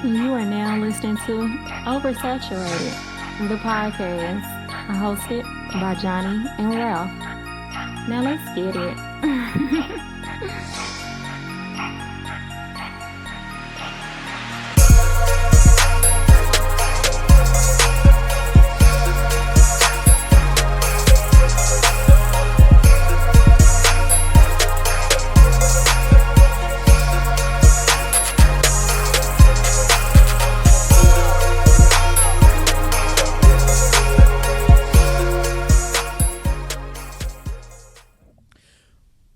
You are now listening to Oversaturated, the podcast, hosted by Johnnie and Ralph. Now let's get it.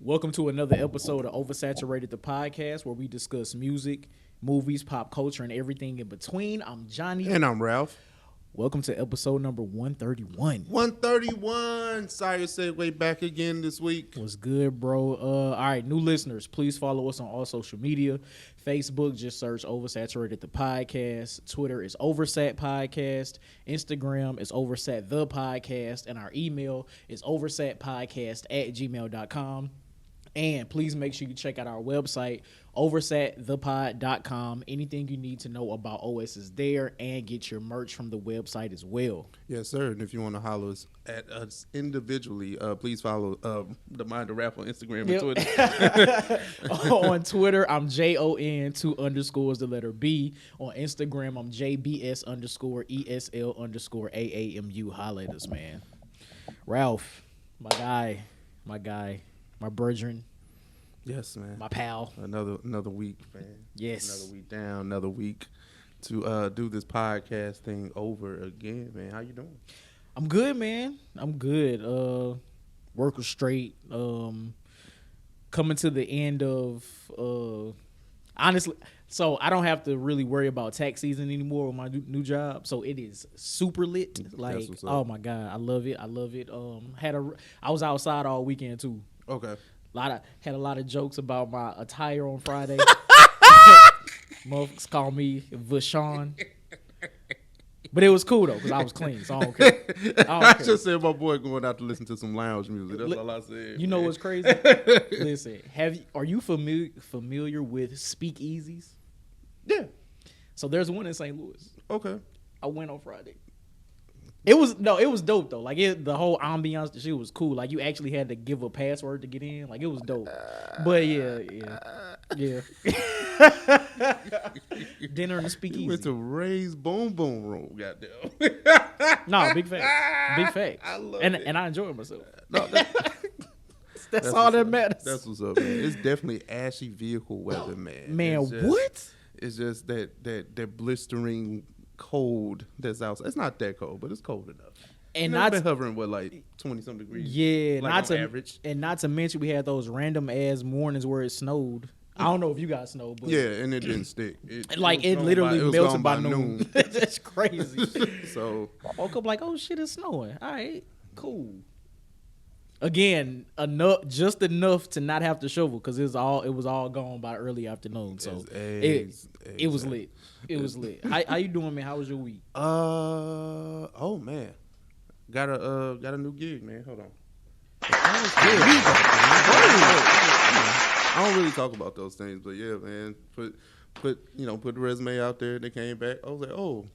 Welcome to another episode of Oversaturated, the podcast, where we discuss music, movies, pop culture, and everything in between. I'm Johnny. And I'm Ralph. Welcome to episode number 131. 131. Sorry to say way back again this week. What's good, bro? All right, new listeners, please follow us on all social media. Facebook, just search Oversaturated, the podcast. Twitter is Oversat Podcast. Instagram is Oversat the Podcast. And our email is oversatpodcast@gmail.com. And please make sure you check out our website, oversatthepod.com. Anything you need to know about OS is there, and get your merch from the website as well. Yes, sir. And if you want to holler at us individually, please follow the Mind of Rap on Instagram and Twitter. On Twitter, I'm JON2_B. On Instagram, I'm JBS_ESL_AAMU. Holla at us, man. Ralph, my guy. My brethren. Yes, man. My pal. Another week, man. Yes. Another week down, another week to do this podcast thing over again, man. How you doing? I'm good, man. I'm good. Work was straight. Coming to the end of honestly, so I don't have to really worry about tax season anymore with my new job. So it is super lit. Like, oh my God, I love it. I was outside all weekend too. Okay. Had a lot of jokes about my attire on Friday. Motherfuckers call me Vashon. But it was cool though, because I was clean, so I don't care. I just said my boy going out to listen to some lounge music. That's all I said. You know what's crazy? Listen, are you familiar with speakeasies? Yeah. So there's one in St. Louis. Okay. I went on Friday. It was dope though. Like the whole ambiance, the shit was cool. Like you actually had to give a password to get in. Like it was dope. But yeah. Dinner in the speakeasy. You went to Ray's Boom Boom Room, goddamn. No, big fact. I love it. And I enjoyed myself. No, that's all that matters. That's what's up, man. It's definitely ashy vehicle weather, man. Man, what? It's just that blistering cold that's outside. It's not that cold, but it's cold enough. And it's been hovering with like 20-some degrees. Yeah, like on average. And not to mention we had those random ass mornings where it snowed. I don't know if you got snow, but yeah, and it didn't stick. It literally melted by noon. That's crazy. So I woke up like, oh shit, it's snowing. All right, cool. Again, just enough to not have to shovel because it was all gone by early afternoon. So it was lit. It was lit. How you doing, man? How was your week? Oh man, got a new gig, man. Hold on. I don't really talk about those things, but yeah, man. Put the resume out there. They came back. I was like, oh,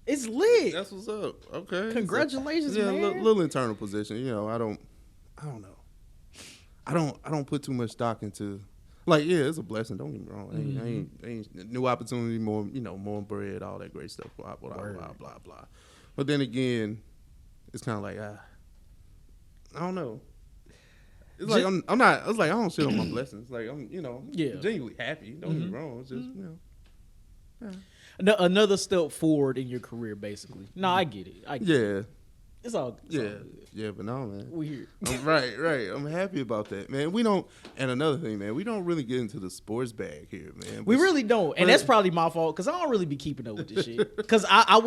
it's lit. That's what's up. Okay, Congratulations, so, man. Yeah, little internal position. I don't know. I don't put too much stock into. Like, yeah, it's a blessing. Don't get me wrong. Ain't new opportunity, more bread, all that great stuff. Blah blah blah blah blah. But then again, it's kind of like I don't know. It's like I'm not. It's like I don't sit on my blessings. Like I'm genuinely happy. Don't get me wrong. It's just another step forward in your career, basically. No, I get it. Yeah. It's all good. Yeah, but no, man. We here. Right. I'm happy about that, man. We don't, and another thing, man, we don't really get into the sports bag here, man. We really don't, and that's probably my fault because I don't really be keeping up with this shit. Because I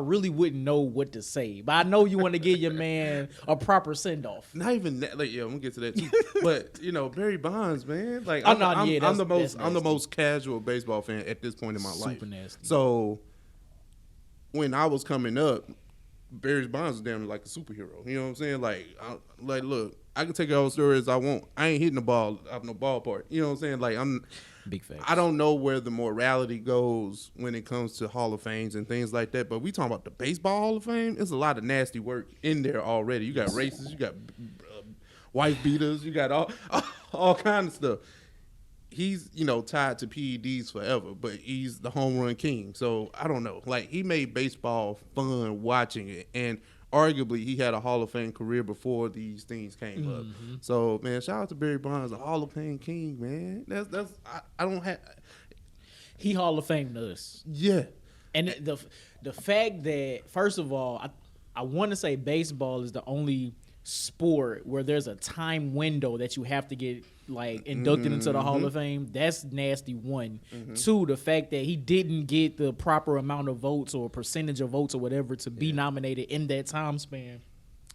really wouldn't know what to say. But I know you want to give your man a proper send off. Not even that. Like, yeah, I'm gonna get to that too. But Barry Bonds, man. Like, I'm the most casual baseball fan at this point in my life. Super nasty. So when I was coming up, Barry Bonds is damn like a superhero. You know what I'm saying? Like, look, I can take all the stories I want. I ain't hitting the ball out no ballpark. You know what I'm saying? Like, Big facts. I don't know where the morality goes when it comes to Hall of Fames and things like that, but we talking about the Baseball Hall of Fame. There's a lot of nasty work in there already. You got racists, you got wife beaters, you got all kinds of stuff. He's, tied to PEDs forever, but he's the home run king. So I don't know. Like, he made baseball fun watching it, and arguably he had a Hall of Fame career before these things came up. So, man, shout out to Barry Bonds, a Hall of Fame king, man. I don't have. He Hall of Fame to us. Yeah. And the fact that, first of all, I want to say baseball is the only sport where there's a time window that you have to get like inducted into the Hall of Fame. That's nasty. One. Two, the fact that he didn't get the proper amount of votes or percentage of votes or whatever to be nominated in that time span.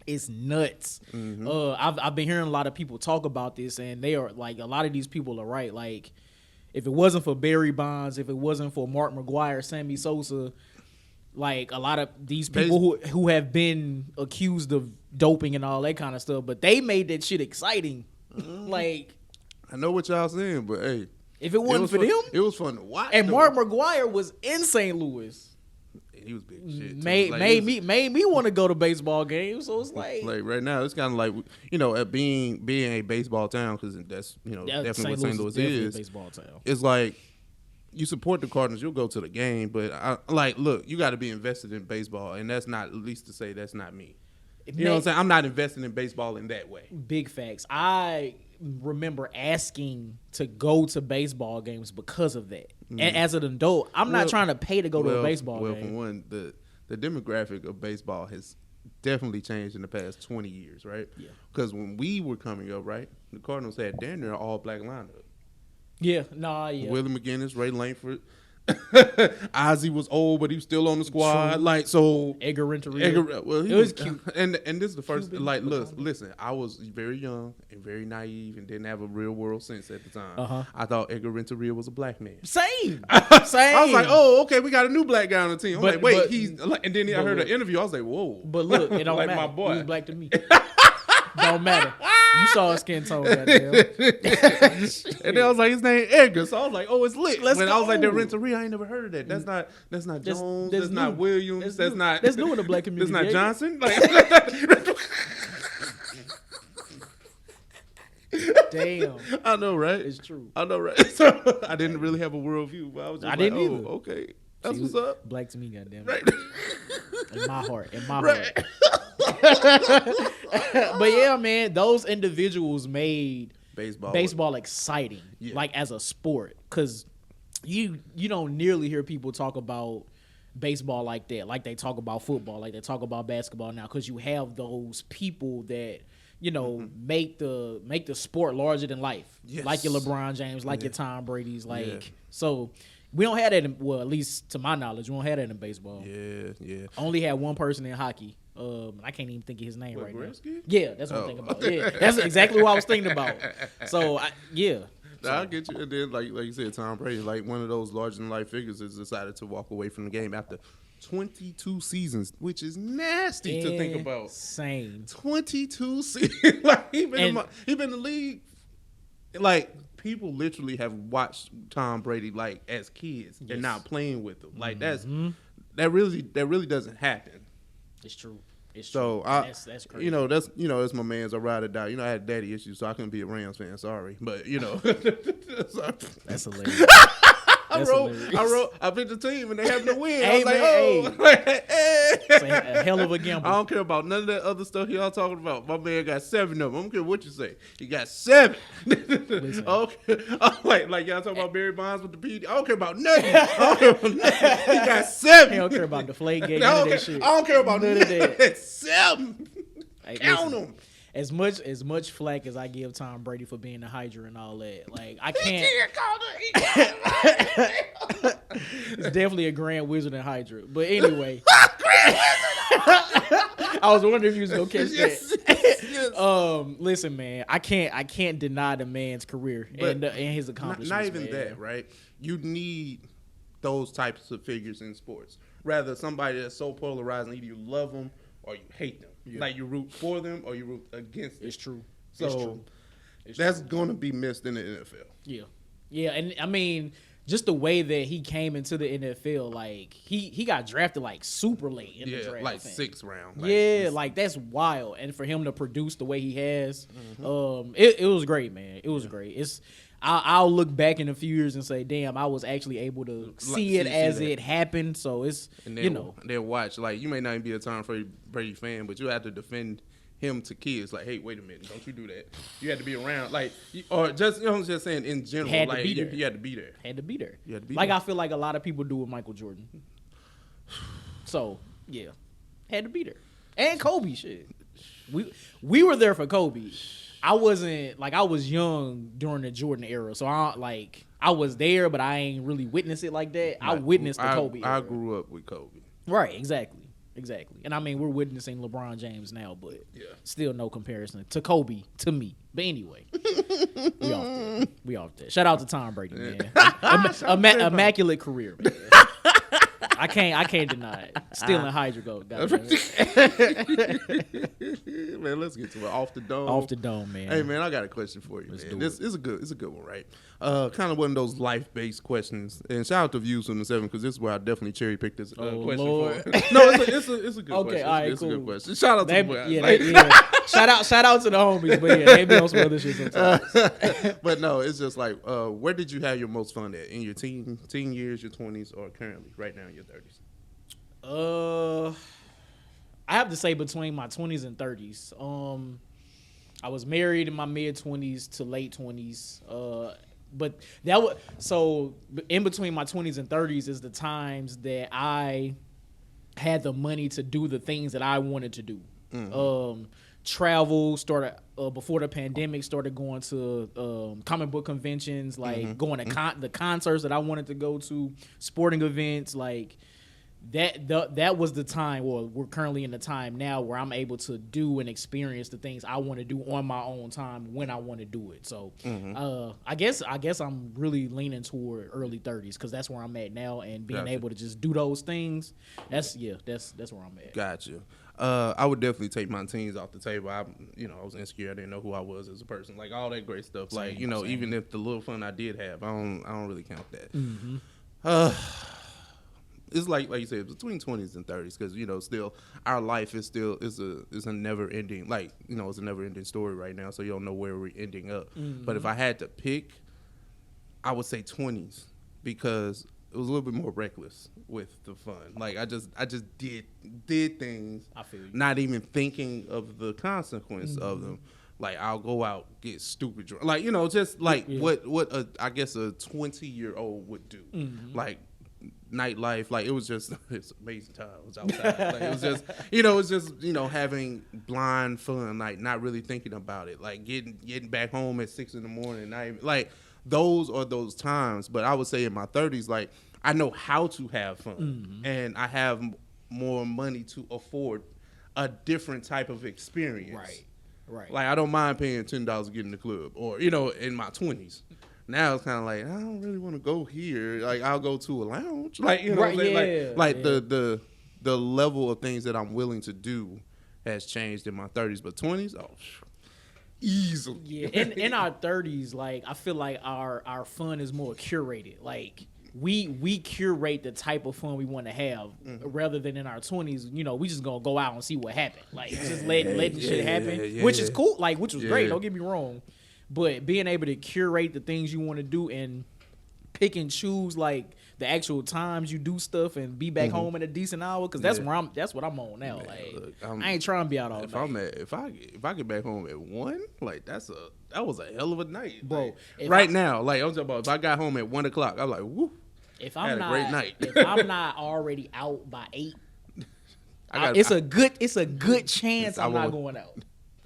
It's nuts. I've been hearing a lot of people talk about this, and they are like, a lot of these people are right. Like, if it wasn't for Barry Bonds, if it wasn't for Mark McGwire, Sammy Sosa, like a lot of these people who have been accused of doping and all that kind of stuff, but they made that shit exciting. Like, I know what y'all saying, but hey, if it wasn't for them, it was fun to watch. And Mark McGwire was in St. Louis. He was big shit. Made me want to go to baseball games. So it's like right now, it's kind of like, at being a baseball town, because that's definitely what St. Louis is. Baseball town. It's like, you support the Cardinals, you'll go to the game, but look, you got to be invested in baseball, and that's not, at least to say that's not me. You know what I'm saying? I'm not invested in baseball in that way. Big facts. I remember asking to go to baseball games because of that. And as an adult, I'm not trying to pay to go to a baseball game. Well, for one, the demographic of baseball has definitely changed in the past 20 years, right? Yeah. Because when we were coming up, right, the Cardinals had damn near all black lineup. Yeah. Willie McGinnis, Ray Langford. Ozzie was old, but he was still on the squad. True. Like, so Edgar Renteria. It was cute. And this is the first. Like, listen, I was very young and very naive and didn't have a real world sense at the time. I thought Edgar Renteria was a black man. Same. I was like, oh, okay, we got a new black guy on the team. I'm like, wait, he's. And then I heard an interview. I was like, whoa. But look, it don't like matter. My boy. He was black to me. Don't matter. You saw his skin tone, goddamn. And then I was like, his name Edgar. So I was like, oh, it's lit. Let's go. I was like, that Renteria, I ain't never heard of that. That's not Jones. That's not Williams. That's new in the black community. That's not Johnson. Like, damn. I know, right? It's true. I know, right? So I didn't really have a worldview, but I was just like, didn't either. Okay. That's what's up. Black to me, goddamn. Right. In my heart. But yeah, man, those individuals made baseball exciting, like as a sport, because you don't nearly hear people talk about baseball like that, like they talk about football, like they talk about basketball now, because you have those people that make the sport larger than life, like your LeBron James, like your Tom Brady's, so. We don't have that at least to my knowledge, we don't have that in baseball. Yeah. Only had one person in hockey. I can't even think of his name right Gretzky? now. Yeah, that's what I'm thinking about. Yeah, that's exactly what I was thinking about. So, I get you. And then, like you said, Tom Brady, like one of those larger-than-life figures, has decided to walk away from the game after 22 seasons, which is nasty to think about. Insane. 22 seasons. Like, he been in the league. Like, people literally have watched Tom Brady like as kids and not playing with him. Like that really doesn't happen. It's true. So that's crazy. That's my man's a ride or die. I had daddy issues, so I couldn't be a Rams fan. Sorry, but that's hilarious. I picked the team and they happened to win. Hey, I was like, it's a hell of a gamble. I don't care about none of that other stuff y'all talking about. My man got 7 of them. I don't care what you say. He got 7. Okay. Like y'all talking about Barry Bonds with the PD. I don't care about nothing. He got 7. He don't care about the flake game. None of that shit. I don't care about none of that. 7. Hey, count them. As much flack as I give Tom Brady for being a Hydra and all that, like I can't. It's definitely a Grand Wizard and Hydra, but anyway. I was wondering if you was gonna catch that. Yes. Listen, man, I can't deny the man's career and his accomplishments. Not even that, right? You need those types of figures in sports. Rather, somebody that's so polarizing, either you love them or you hate them. Yeah. Like you root for them or you root against them. It's true. So that's going to be missed in the NFL. Yeah. Yeah, and I mean, just the way that he came into the NFL, like he got drafted like super late in the draft, like 6th round. Like that's wild. And for him to produce the way he has, it was great, man. It was great. I'll look back in a few years and say, damn, I was actually able to see it as it happened. So it's, and then, they'll watch. Like, you may not even be a Tom Brady fan, but you have to defend him to kids. Like, hey, wait a minute, don't you do that. You had to be around. Like, or just, I'm just saying in general. Had like, to be there. You had to be there. Had to be there. You had to be like, there. I feel like a lot of people do with Michael Jordan. So, yeah. Had to be there. And Kobe, shit. We were there for Kobe. I wasn't, like, I was young during the Jordan era, so I was there, but I ain't really witnessed it like that. I witnessed the Kobe era. I grew up with Kobe. Right, exactly. And I mean, we're witnessing LeBron James now, but still no comparison to Kobe, to me. But anyway, we off there. Shout out to Tom Brady, man. Immaculate career, man. I can't deny it. Still in Hydra Gold. Man, let's get to it. Off the dome. Off the dome, man. Hey, man, I got a question for you, man. This is a good one, right? Kind of one of those life-based questions. And shout out to Views from the 7, because this is where I definitely cherry picked this question Lord. for. No, it's a good okay, question. All right, it's cool. a good question. Shout out to Shout out to the homies, but yeah, they be on some other shit sometimes. But no, it's just like, where did you have your most fun at? In your teen years, your 20s, or currently, right now in your 30s? I have to say between my 20s and 30s. I was married in my mid-20s to late 20s. But that was so in between my 20s and 30s is the times that I had the money to do the things that I wanted to do. Travel started before the pandemic, started going to comic book conventions, like going to the concerts that I wanted to go to, sporting events, like that was the time. Well, we're currently in the time now where I'm able to do and experience the things I want to do on my own time when I want to do it. So I guess I'm really leaning toward early 30s because that's where I'm at now, and being able to just do those things. That's where I'm at. Gotcha. I would definitely take my teens off the table. I was insecure. I didn't know who I was as a person. Like all that great stuff. Like even if the little fun I did have, I don't really count that. It's like you said, between 20s and 30s, because still our life is a never ending, it's a never ending story right now. So you don't know where we're ending up. But if I had to pick, I would say 20s, because it was a little bit more reckless with the fun. Like I just did things, I feel you, not even thinking of the consequence of them. Like I'll go out, get stupid drunk, just like what I guess a 20-year-old would do, like nightlife. Like it's amazing time. I was outside. Like it was just having blind fun, like not really thinking about it, like getting back home at 6 a.m. Not even, like those are those times. But I would say in my 30s, like I know how to have fun, and I have more money to afford a different type of experience. Right. Like I don't mind paying $10 to get in the club, or in my 20s. Now it's kind of like I don't really want to go here. Like I'll go to a lounge. Like the level of things that I'm willing to do has changed in my 30s, but 20s, easily. Yeah, in our 30s, like I feel like our fun is more curated. Like we curate the type of fun we want to have, rather than in our 20s. We just gonna go out and see what happened. Like just letting shit happen, which is cool. Like which was great. Don't get me wrong. But being able to curate the things you want to do and pick and choose like the actual times you do stuff and be back home at a decent hour, because that's what I'm on now. Man, like look, I ain't trying to be out all night. If I get back home at 1, like that was a hell of a night, bro. Like, now, like I'm talking about, if I got home at 1 o'clock, I'm like, woo. If I'm had a great night. If I'm not already out by 8, it's a good chance I'm not going out.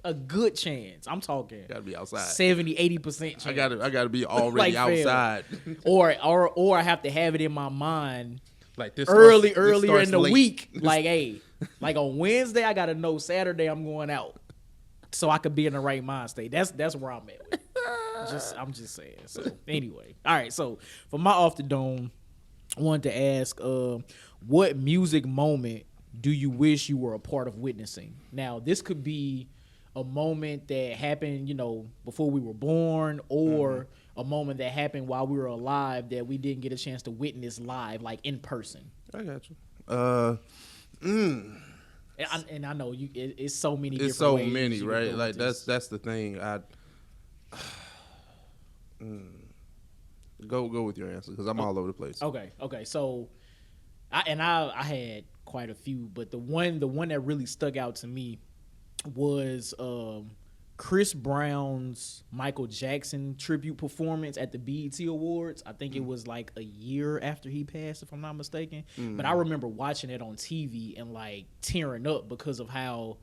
A good chance. I'm talking. Gotta be outside. 70-80% chance. I gotta be already outside. or I have to have it in my mind like this earlier in the late. week. Like, hey, like on Wednesday, I gotta know Saturday I'm going out, so I could be in the right mind state. That's where I'm at with it. I'm just saying. So anyway, all right. So for my off the dome, I wanted to ask, what music moment do you wish you were a part of witnessing? Now, this could be a moment that happened, before we were born, or a a moment that happened while we were alive that we didn't get a chance to witness live, like in person. I got you. And I know it's so many. It's different so ways many, you can right? go Like with that's the thing. Go with your answer because I'm all over the place. Okay. So, I had quite a few, but the one that really stuck out to me was Chris Brown's Michael Jackson tribute performance at the BET Awards. I think it was like a year after he passed, if I'm not mistaken. But I remember watching it on TV and like tearing up because of how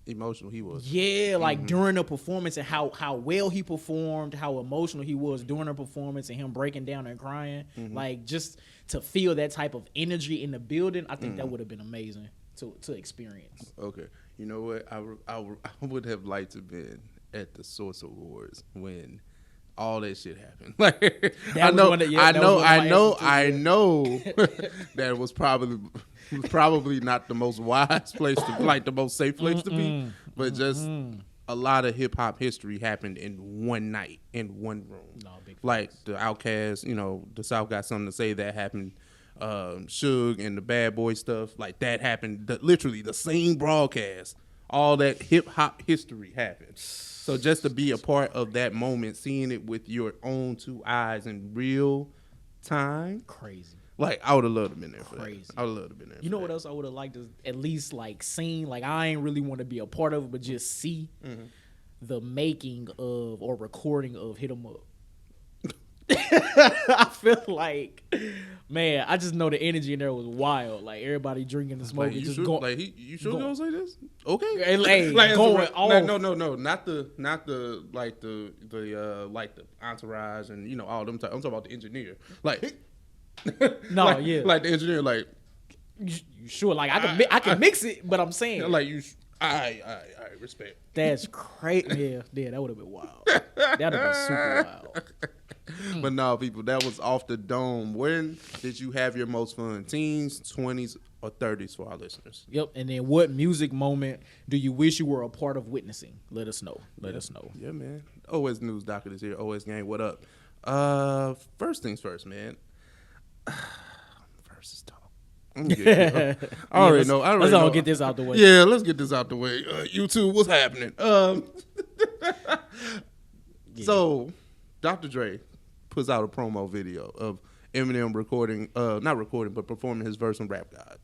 emotional he was. Yeah, like during the performance and how well he performed, how emotional he was during the performance and him breaking down and crying. Like just to feel that type of energy in the building, I think that would have been amazing to experience. Okay. You know what? I would have liked to have been at the Source Awards when all that shit happened. Like I know that it was probably not the most wise place to like the most safe place to be, but just a lot of hip hop history happened in one night in one room. No, big like the Outkast, the South got something to say that happened. Suge and the Bad Boy stuff like that happened. Literally the same broadcast. All that hip hop history happened. So just to be a part of that moment, seeing it with your own two eyes in real time, crazy. Like I would have loved to been there for Crazy. that. I would have loved to been there. You know what else I would have liked to at least like seen? Like I ain't really want to be a part of it, but just see the making of or recording of Hit 'Em Up. I feel like, man, I just know the energy in there was wild. Like everybody drinking and smoking, Like, just going. Like you sure gonna say this? Okay. Hey, like, going off. No, not the like the entourage and all them. I'm talking about the engineer. Like no, like, yeah, like the engineer. Like you sure? Like I can mix it, but I'm saying like you. I respect. That's crazy. Yeah, that would have been wild. That would have been super wild. But no, people, that was off the dome. When did you have your most fun? Teens, 20s, or 30s for our listeners? Yep. And then what music moment do you wish you were a part of witnessing? Let us know. Let us know. Yeah, man. OS News Docket is here. OS Gang, what up? First things first, man. Versus talk. I already know. Let's all get this out the way. Yeah, let's get this out the way. YouTube, what's happening? So, Dr. Dre puts out a promo video of Eminem performing his verse on Rap God.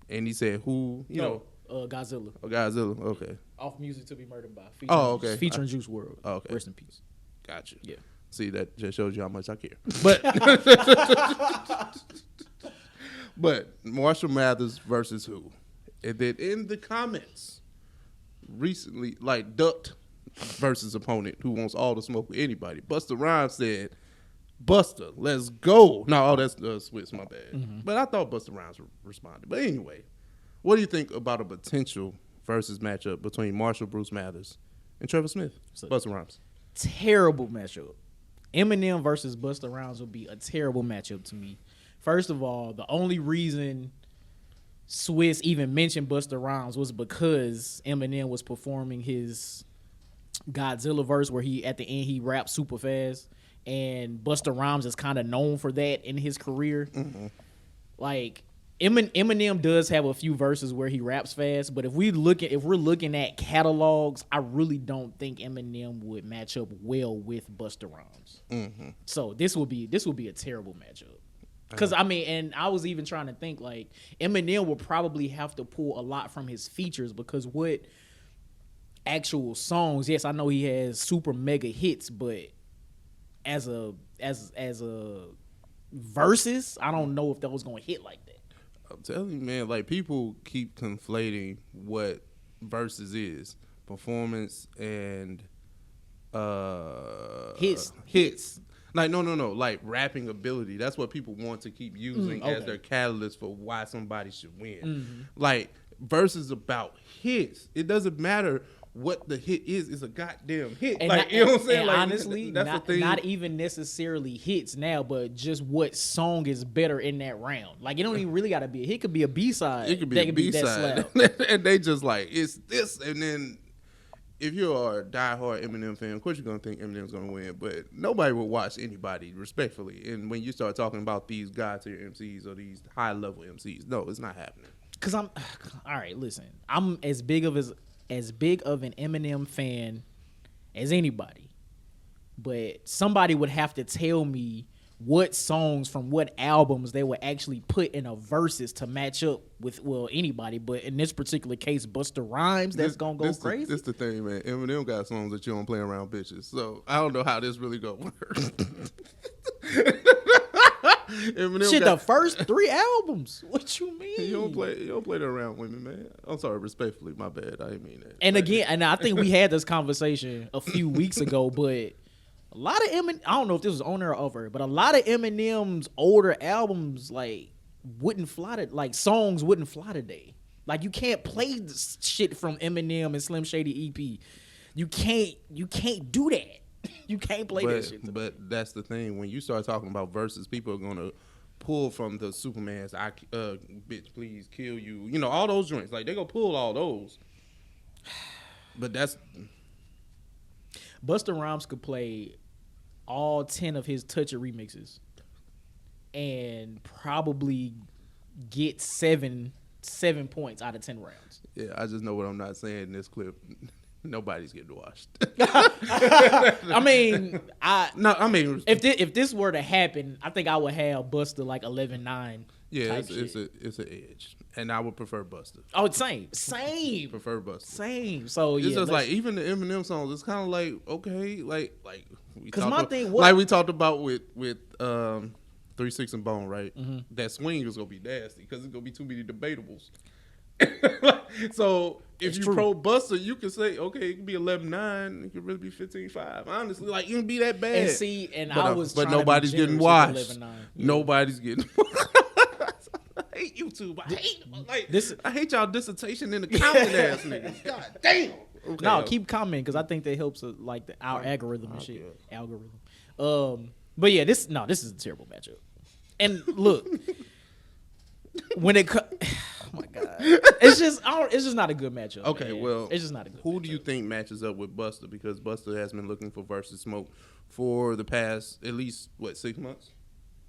And he said, Godzilla. Oh, Godzilla, okay. Off Music to Be Murdered By. Okay. Featuring Juice WRLD. Oh, okay. Rest in peace. Gotcha. Yeah. See, that just shows you how much I care. But Marshall Mathers versus who? And then in the comments recently, like ducked versus opponent who wants all the smoke with anybody. Busta Rhymes said, Busta, let's go. No, that's Swiss, my bad. But I thought Busta Rhymes responded. But anyway, what do you think about a potential versus matchup between Marshall Bruce Mathers and Trevor Smith? Busta Rhymes. Terrible matchup. Eminem versus Busta Rhymes would be a terrible matchup to me. First of all, the only reason Swiss even mentioned Busta Rhymes was because Eminem was performing his Godzilla verse where at the end he raps super fast, and Busta Rhymes is kind of known for that in his career. Like Eminem does have a few verses where he raps fast, but if we're looking at catalogs, I really don't think Eminem would match up well with Busta Rhymes. So this will be a terrible matchup. Because and I was even trying to think like Eminem will probably have to pull a lot from his features, because what actual songs? Yes, I know he has super mega hits, but as a verses, I don't know if that was gonna hit like that. I'm telling you, man, like people keep conflating what verses is, performance and hits. Like no, like rapping ability. That's what people want to keep using as their catalyst for why somebody should win. Like verses about hits. It doesn't matter what the hit is. It's a goddamn hit. And like you know what I'm saying? And like, honestly, that's the thing. Not even necessarily hits now, but just what song is better in that round. Like it don't even really gotta be a hit. It could be a B-side. It could be a B-side. And they just like, it's this, and then if you're a diehard Eminem fan, of course you're gonna think Eminem's gonna win, but nobody will watch anybody respectfully. And when you start talking about these god tier MCs or these high level MCs, no, it's not happening. Cause I'm all right. Listen, I'm as big of an Eminem fan as anybody, but somebody would have to tell me what songs from what albums they would actually put in a verses to match up with anybody. But in this particular case, Busta Rhymes, that's gonna go crazy. This the thing, man. Eminem got songs that you don't play around bitches, so I don't know how this really gonna work. Eminem Shit, the first 3 albums. What you mean? You don't play that around women, man. I'm sorry, respectfully, my bad. I didn't mean that. And again, and I think we had this conversation a few weeks ago, but a lot of Eminem, I don't know if this was on there or over, but a lot of Eminem's older albums songs wouldn't fly today. Like you can't play this shit from Eminem and Slim Shady EP. You can't do that. You can't play that shit. But that's the thing. When you start talking about verses, people are gonna pull from the Superman's bitch please kill you. You know, all those joints. Like they gonna pull all those. But that's Busta Rhymes could play all 10 of his Touch It remixes and probably get 7 points out of 10 rounds. Yeah, I just know what I'm not saying in this clip. Nobody's getting washed. I mean, if this were to happen, I think I would have Busta like 11-9. Yeah, it's an edge, and I would prefer Busta. Oh, same. Prefer Busta. Same. So it's yeah, just like even the Eminem songs. It's kind of like okay, like because my thing was like we talked about with 3 6 and Bone, right? Mm-hmm. That swing is gonna be nasty because it's gonna be too many debatables. So if you pro Busta, you can say okay, it can be 11-9, it could really be 15-5. Honestly, like it can be that bad. And see, but nobody's getting washed. Nobody's getting. I hate YouTube. I hate y'all dissertation in the comment ass niggas. God damn. Okay, no, keep commenting because I think that helps like our algorithm and shit. Algorithm. But yeah, this is a terrible matchup. And look, when it oh my god, it's just not a good matchup. Okay, man. well, it's just not a good. Who do you think matches up with Busta? Because Busta has been looking for versus Smoke for the past at least 6 months.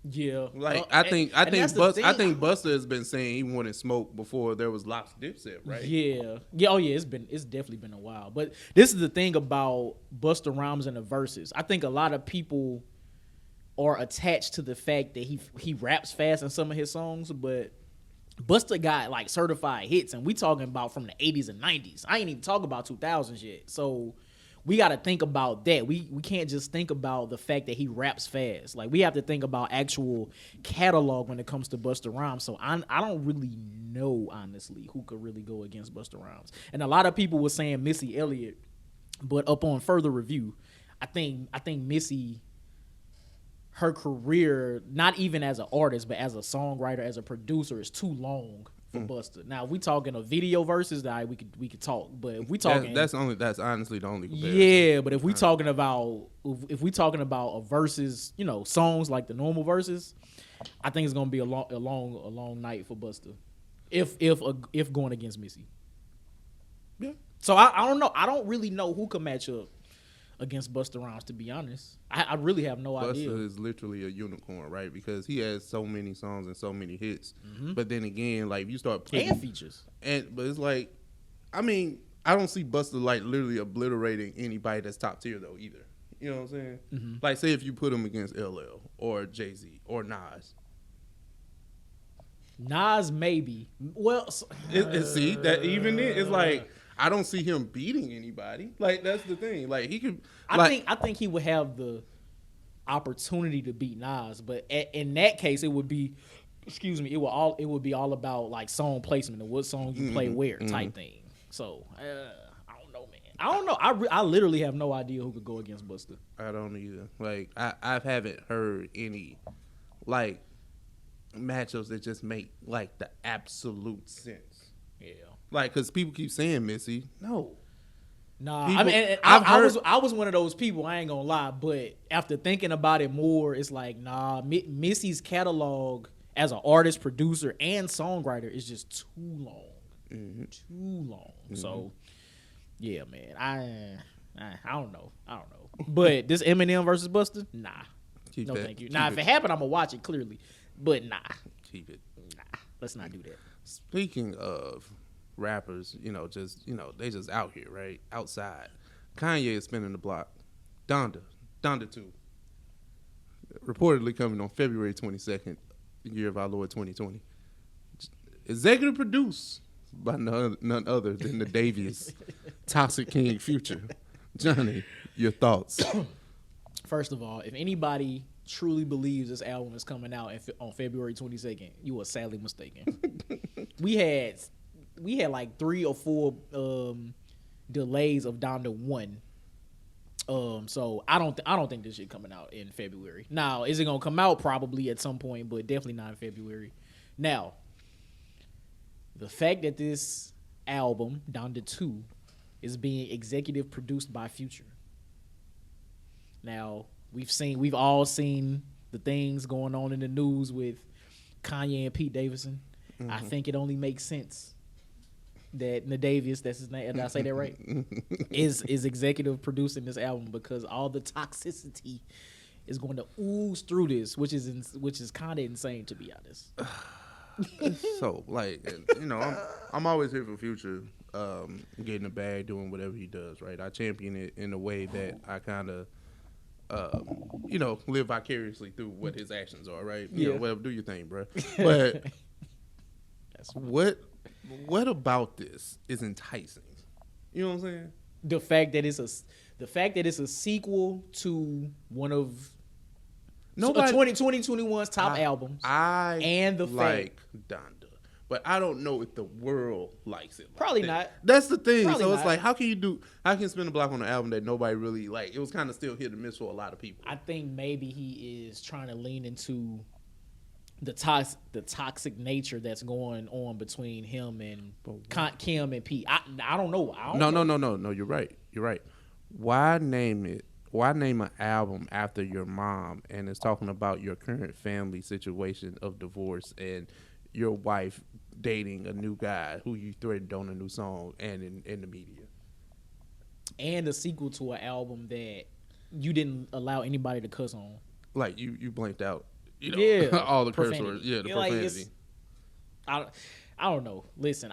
Yeah, like I think Busta has been saying he wanted Smoke before there was Lox Dipset, right? Yeah. Oh yeah, it's definitely been a while. But this is the thing about Busta Rhymes and the verses. I think a lot of people are attached to the fact that he raps fast in some of his songs, but Busta got like certified hits, and we talking about from the 80s and 90s. I ain't even talking about 2000s yet. So we got to think about that. We can't just think about the fact that he raps fast. Like we have to think about actual catalog when it comes to Busta Rhymes. So I don't really know honestly who could really go against Busta Rhymes. And a lot of people were saying Missy Elliott, but upon further review, I think Missy, her career, not even as an artist, but as a songwriter, as a producer, is too long for Busta. Now, if we talking a video versus that, we could talk. But if we talking that's honestly the only comparison. Yeah, but if we talking about a versus, songs like the normal verses, I think it's gonna be a long night for Busta. If going against Missy. Yeah. So I don't know. I don't really know who could match up against Busta Rhymes, to be honest. I really have no idea. Busta is literally a unicorn, right? Because he has so many songs and so many hits. Mm-hmm. But then again, like you start putting and features. But it's like, I mean, I don't see Busta like literally obliterating anybody that's top tier though either. You know what I'm saying? Mm-hmm. Like say if you put him against LL or Jay-Z or Nas. Nas maybe. Well, see that even then it's like I don't see him beating anybody. Like that's the thing. Like he could. I think he would have the opportunity to beat Nas, but in that case, it would be, it would be all about like song placement and what song you play where type thing. So I don't know, man. I don't know. I literally have no idea who could go against Busta. I don't either. Like I haven't heard any like matchups that just make like the absolute sense. Yeah. Like, cause people keep saying Missy. No. Nah, I was one of those people. I ain't gonna lie, but after thinking about it more, it's like, nah. Missy's catalog as an artist, producer, and songwriter is just too long. Mm-hmm. Too long. Mm-hmm. So, Yeah, man. I don't know. But this Eminem versus Busta, nah. Keep No, that. thank you. Keep Now, if it. it happened, I'm gonna watch it clearly. But nah, Keep it. let's not do that. Speaking of rappers, they just out here, right? Outside. Kanye is spinning the block. Donda2. Reportedly coming on February 22nd, year of our Lord 2020. Executive produced by none other than the Davies, Toxic King Future. Johnny, your thoughts? First of all, if anybody truly believes this album is coming out on February 22nd, you are sadly mistaken. we had like 3 or 4 delays of Donda 1. So I don't think this shit coming out in February. Now, is it gonna come out? Probably at some point, but definitely not in February. Now, the fact that this album, Donda2, is being executive produced by Future. Now, we've all seen the things going on in the news with Kanye and Pete Davidson. Mm-hmm. I think it only makes sense that Nadavius, that's his name, did I say that right? is executive producing this album because all the toxicity is going to ooze through this, which is kind of insane, to be honest. So, I'm always here for Future, getting the bag, doing whatever he does, right? I champion it in a way that I kind of, live vicariously through what his actions are, right? Whatever, do your thing, bro. But what about this is enticing? You know what I'm saying? The fact that it's a sequel to one of 2021's top albums. And the fact Donda, but I don't know if the world likes it. Probably not. That's the thing. Probably so not. It's like, how can you spin a block on an album that nobody really like? It was kind of still hit or miss for a lot of people. I think maybe he is trying to lean into the toxic nature that's going on between him and Kim and Pete. I don't know. No. You're right. Why name an album after your mom and it's talking about your current family situation of divorce and your wife dating a new guy who you threatened on a new song and in the media? And a sequel to an album that you didn't allow anybody to cuss on. Like you blanked out. All the curse words. Yeah, the profanity. I don't know. Listen,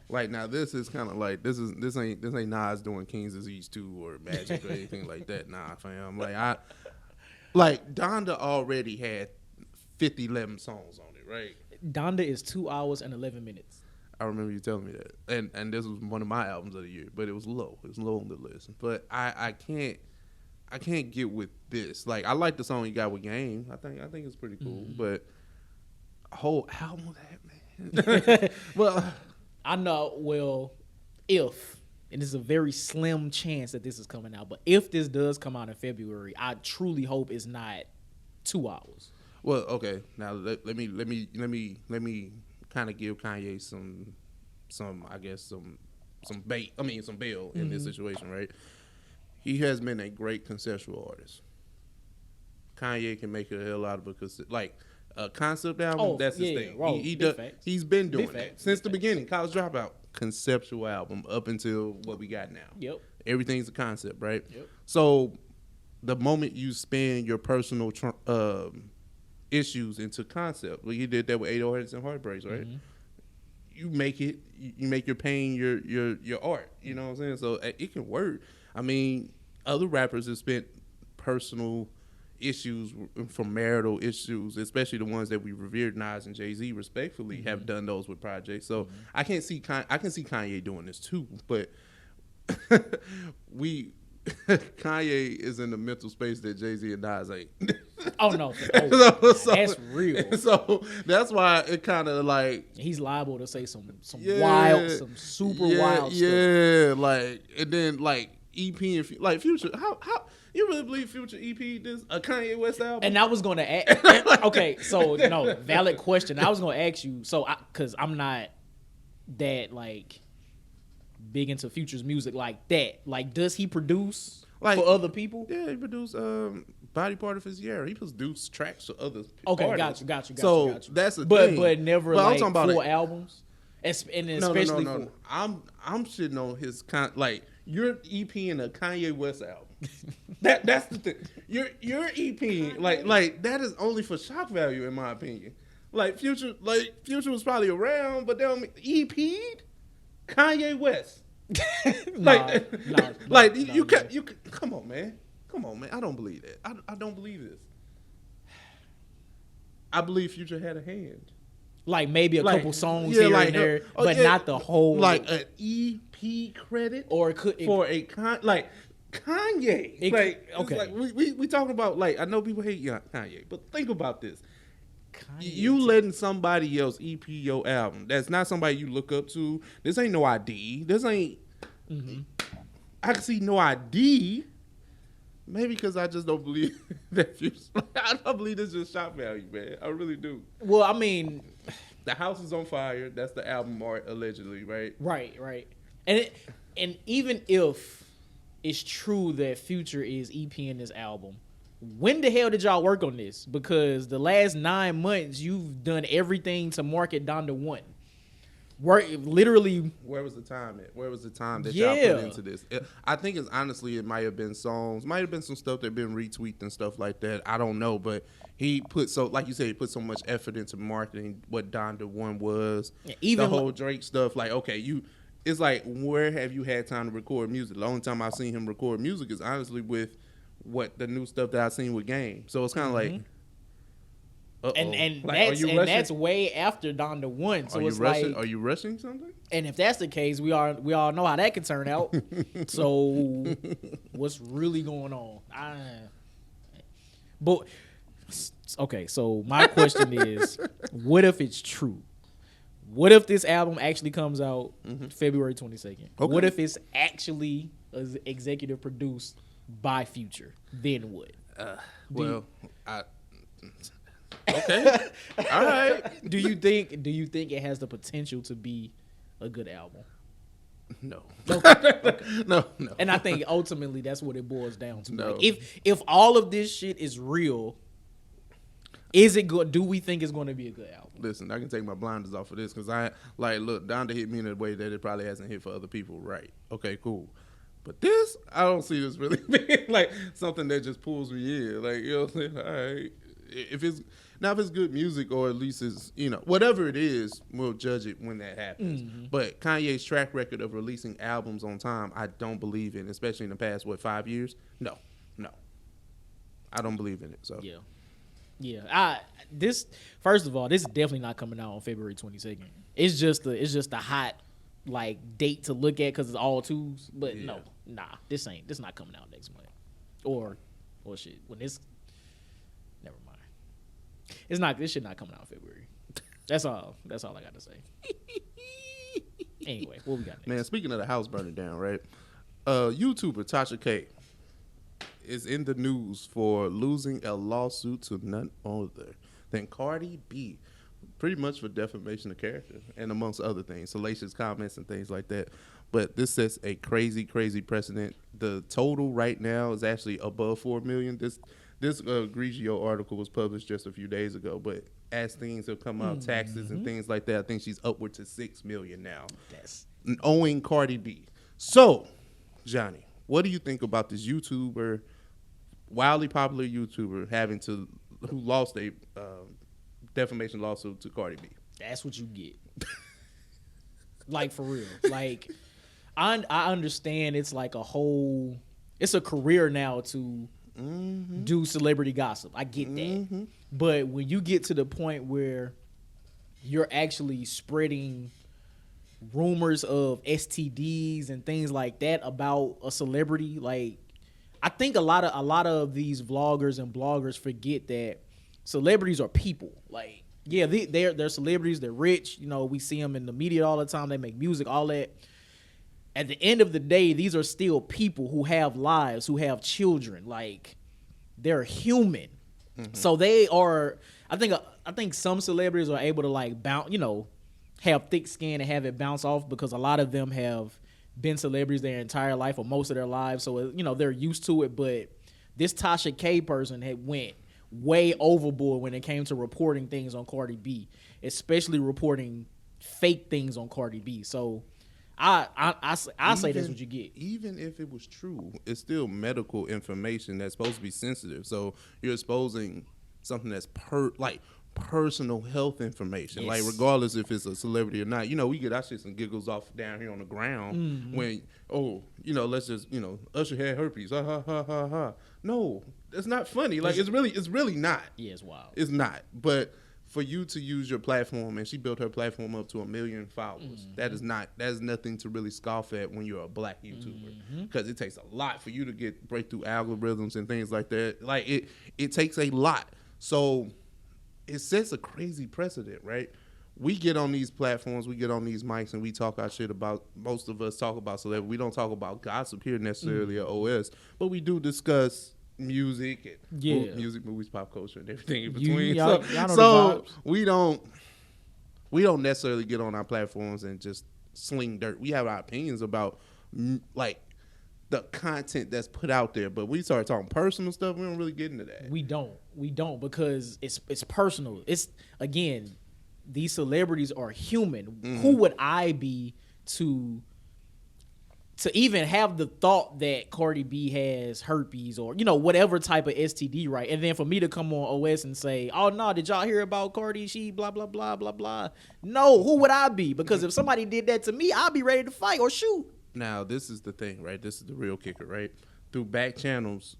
like now this is kind of like this ain't Nas doing King's Disease 2 or Magic or anything like that. Nah, fam. Like Donda already had 11 songs on it, right? Donda is 2 hours and 11 minutes. I remember you telling me that, and this was one of my albums of the year, but it was low. It was low on the list. But I can't get with this. Like, I like the song you got with Game. I think it's pretty cool. Mm-hmm. But a whole album of that, man. Well, I know. Well, and it's a very slim chance that this is coming out, but if this does come out in February, I truly hope it's not 2 hours. Well, okay. Now let me kind of give Kanye some I guess some bait. I mean some bail in this situation, right? He has been a great conceptual artist. Kanye can make a hell out of a concept album. That's his thing. Bro, he's been doing that since the beginning. College Dropout, conceptual album up until what we got now. Yep. Everything's a concept, right? Yep. So the moment you spin your personal issues into concept, he did that with 808s and Heartbreaks, right? Mm-hmm. You make it. You make your pain your art. You know what I'm saying? So it can work. I mean, other rappers have spent personal issues from marital issues, especially the ones that we revered, Nas and Jay-Z respectfully, have done those with projects. So I can see Kanye doing this too, but Kanye is in the mental space that Jay-Z and Nas ain't. Oh no, that's real. So that's why it kind of like he's liable to say some wild, some super wild stuff. Yeah, and then EP and Future. How you really believe Future EP this a Kanye West album? And I was going to ask. Okay, so no, valid question. I was going to ask you. So because I'm not that big into Future's music like that. Like, does he produce for other people? Yeah, he produced Body Part of Sierra. He produced tracks for other Okay, artists. got you. So that's the thing. But never full albums. And No, especially no, no, no. I'm shitting on his like you're EPing a Kanye West album. That's the thing. You're EPing like that is only for shock value in my opinion. Like Future was probably around, but they don't EP'd Kanye West. You come on, man. Come on, man. I don't believe that. I don't believe this. I believe Future had a hand. Like maybe a couple songs here and there, but not the whole. Like an EP credit, or it could for a Kanye. Like we talking about like I know people hate Kanye, but think about this. You letting somebody else EP your album. That's not somebody you look up to. This ain't no ID. This ain't. Mm-hmm. I can see no ID. Maybe because I just don't believe that I don't believe this is just shock value, man. I really do. Well, I mean, The House is on Fire. That's the album art, allegedly, right? Right. And even if it's true that Future is EPing this album, when the hell did y'all work on this? Because the last 9 months, you've done everything to market Donda2. Literally. Where was the time at? Where was the time that y'all put into this? I think it's honestly, it might have been songs, might have been some stuff that been retweeted and stuff like that. I don't know, but he put like you said, he put so much effort into marketing what Donda2 was. Yeah, even the whole Drake stuff. Like, okay, it's like, where have you had time to record music? The only time I've seen him record music is honestly with the new stuff that I've seen with Game. So it's kind of like. And like, that's way after Donda2. So it's rushing? like, are you rushing something? And if that's the case, we all know how that could turn out. So what's really going on? But okay, so my question is, what if it's true? What if this album actually comes out February 22nd? Okay. What if it's actually executive produced by Future? Then what? Okay. All right. Do you think it has the potential to be a good album? No. Okay. No. And I think ultimately that's what it boils down to. No. Like if all of this shit is real, is it good? Do we think it's going to be a good album? Listen, I can take my blinders off of this because look, Donda hit me in a way that it probably hasn't hit for other people. Right. Okay, cool. But this, I don't see this really being like something that just pulls me in. Like, you know what I'm saying? All right. If it's good music, or at least it's, whatever it is, we'll judge it when that happens. Mm-hmm. But Kanye's track record of releasing albums on time, I don't believe in, especially in the past, 5 years? No. I don't believe in it. So yeah. First of all, this is definitely not coming out on February 22nd. It's just a hot like date to look at because it's all twos. But this not coming out next month. Or shit. When this, never mind. This shit not coming out in February. That's all I got to say. Anyway, what we got next? Man, speaking of the house burning down, right? YouTuber Tasha K is in the news for losing a lawsuit to none other than Cardi B, pretty much for defamation of character and amongst other things, salacious comments and things like that. But this sets a crazy, crazy precedent. The total right now is actually above 4 million. This Grigio article was published just a few days ago, but as things have come out, taxes and things like that, I think she's upward to 6 million now. Yes. Owing Cardi B. So, Johnny, what do you think about this YouTuber, wildly popular YouTuber, who lost a defamation lawsuit to Cardi B? That's what you get. Like, for real. Like, I understand it's like it's a career now to do celebrity gossip. I get that. But when you get to the point where you're actually spreading rumors of STDs and things like that about a celebrity, like, I think a lot of these vloggers and bloggers forget that celebrities are people. Like, yeah, they're celebrities, they're rich, we see them in the media all the time, they make music, all that. At the end of the day, these are still people who have lives, who have children. Like, they're human. So they are. I think some celebrities are able to like bounce, have thick skin and have it bounce off because a lot of them have been celebrities their entire life or most of their lives. So they're used to it. But this Tasha K person had went way overboard when it came to reporting things on Cardi B, especially reporting fake things on Cardi B. So I say that's what you get. Even if it was true, it's still medical information that's supposed to be sensitive. So you're exposing something that's personal health information. Yes. Like regardless if it's a celebrity or not. You know, we get our shits and giggles off down here on the ground when let's just, Usher had herpes. Ha ha ha ha ha. No, that's not funny. Like it's really not. Yeah, it's wild. It's not. But for you to use your platform, and she built her platform up to 1 million followers, that is nothing to really scoff at when you're a black YouTuber, because it takes a lot for you to break through algorithms and things like that. Like it takes a lot. So it sets a crazy precedent, right? We get on these platforms, we get on these mics, and we talk our shit about. Most of us talk about celebrity. We don't talk about gossip here necessarily or OS, but we do discuss music and music, movies, pop culture, and everything in between. Y'all know so we don't necessarily get on our platforms and just sling dirt. We have our opinions about like the content that's put out there, but we start talking personal stuff. We don't really get into that. We don't because it's personal. It's, again, these celebrities are human. Who would I be to even have the thought that Cardi B has herpes or, whatever type of STD, right? And then for me to come on OS and say, oh, no, did y'all hear about Cardi? She blah, blah, blah, blah, blah. No, who would I be? Because if somebody did that to me, I'd be ready to fight or shoot. Now, this is the thing, right? This is the real kicker, right? Through back channels,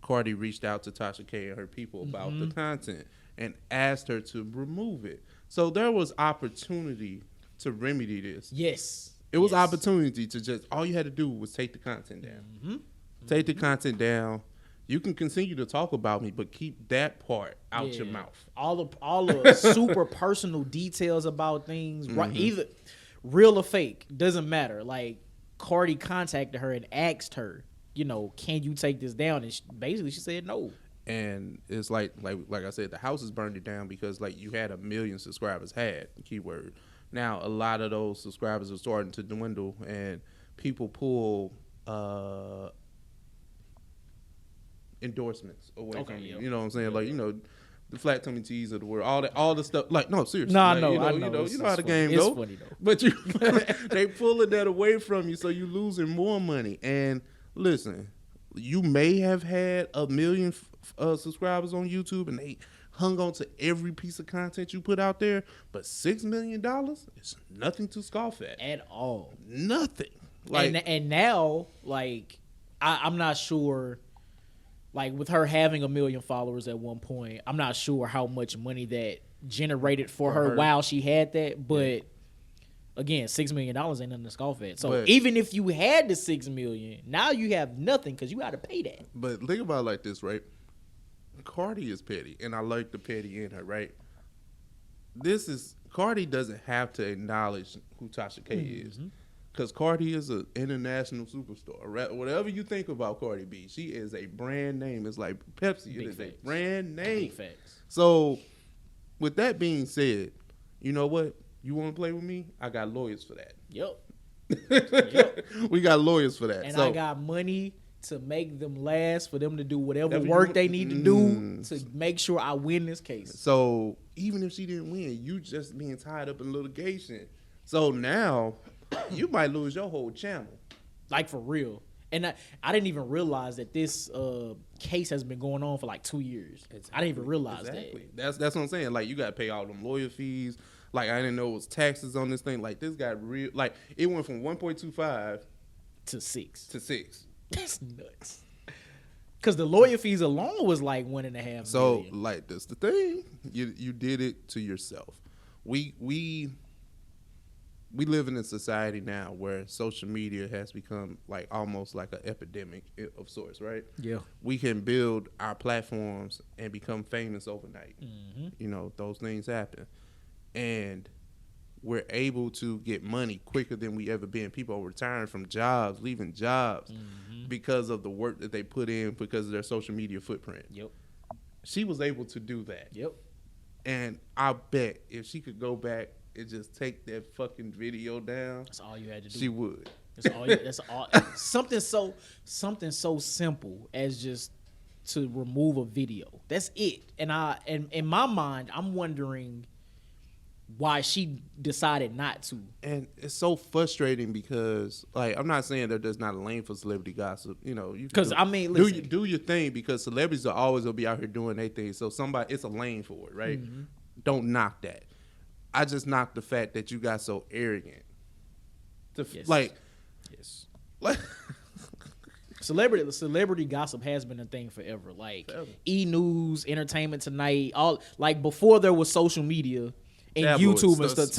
Cardi reached out to Tasha K and her people about the content and asked her to remove it. So there was opportunity to remedy this. Yes. It was opportunity to just, all you had to do was take the content down. Take the content down. You can continue to talk about me, but keep that part out your mouth. All the super personal details about things, right? Either real or fake, doesn't matter. Like, Cardi contacted her and asked her, can you take this down? And basically she said no. And it's like I said, the house is burned it down because you had 1 million subscribers keyword. Now, a lot of those subscribers are starting to dwindle, and people pull endorsements away from you. You know what I'm saying? The flat tummy teas of the world, all the stuff. Like, no, seriously. No, I know. You know how the game goes. goes. It's funny, though. But they pulling that away from you, so you losing more money. And listen, you may have had 1 million subscribers on YouTube, and they hung on to every piece of content you put out there, but $6 million is nothing to scoff at all. Nothing. And now, I'm not sure. With her having 1 million followers at one point, I'm not sure how much money that generated for her while she had that. But again, $6 million ain't nothing to scoff at. So even if you had the $6 million, now you have nothing because you got to pay that. But think about it like this, right? Cardi is petty, and I like the petty in her, right? Cardi doesn't have to acknowledge who Tasha K is, because Cardi is an international superstar. Right? Whatever you think about Cardi B, she is a brand name. It's like Pepsi. It is a brand name. Big facts. So, with that being said, you know what? You want to play with me? I got lawyers for that. Yep. We got lawyers for that. And I got money to make them last, for them to do whatever work they need to do to make sure I win this case. So even if she didn't win, you just being tied up in litigation. So now you might lose your whole channel. For real. And I didn't even realize that this case has been going on for 2 years. Exactly. I didn't even realize that. That's what I'm saying. You got to pay all them lawyer fees. I didn't know it was taxes on this thing. This got real. It went from 1.25 to 6. That's nuts. Because the lawyer fees alone was $1.5 million. So that's the thing. You did it to yourself. We live in a society now where social media has become almost like an epidemic of sorts, right? Yeah. We can build our platforms and become famous overnight. Those things happen. And we're able to get money quicker than we ever been. People are retiring from jobs, leaving jobs because of the work that they put in, because of their social media footprint. Yep. She was able to do that. Yep. And I bet if she could go back and just take that fucking video down, that's all you had to do. She would. That's all. Something so simple as just to remove a video. That's it. And in my mind, I'm wondering, why she decided not to. And it's so frustrating because, like, I'm not saying that there's not a lane for celebrity gossip. You know, Because I mean, listen, do your thing, because celebrities are always gonna be out here doing their thing. So it's a lane for it, right? Mm-hmm. Don't knock that. I just knock the fact that you got so arrogant. Yes. Like, celebrity gossip has been a thing forever. Like E-News, Entertainment Tonight, all like before there was social media and tabloids, YouTube and stuff.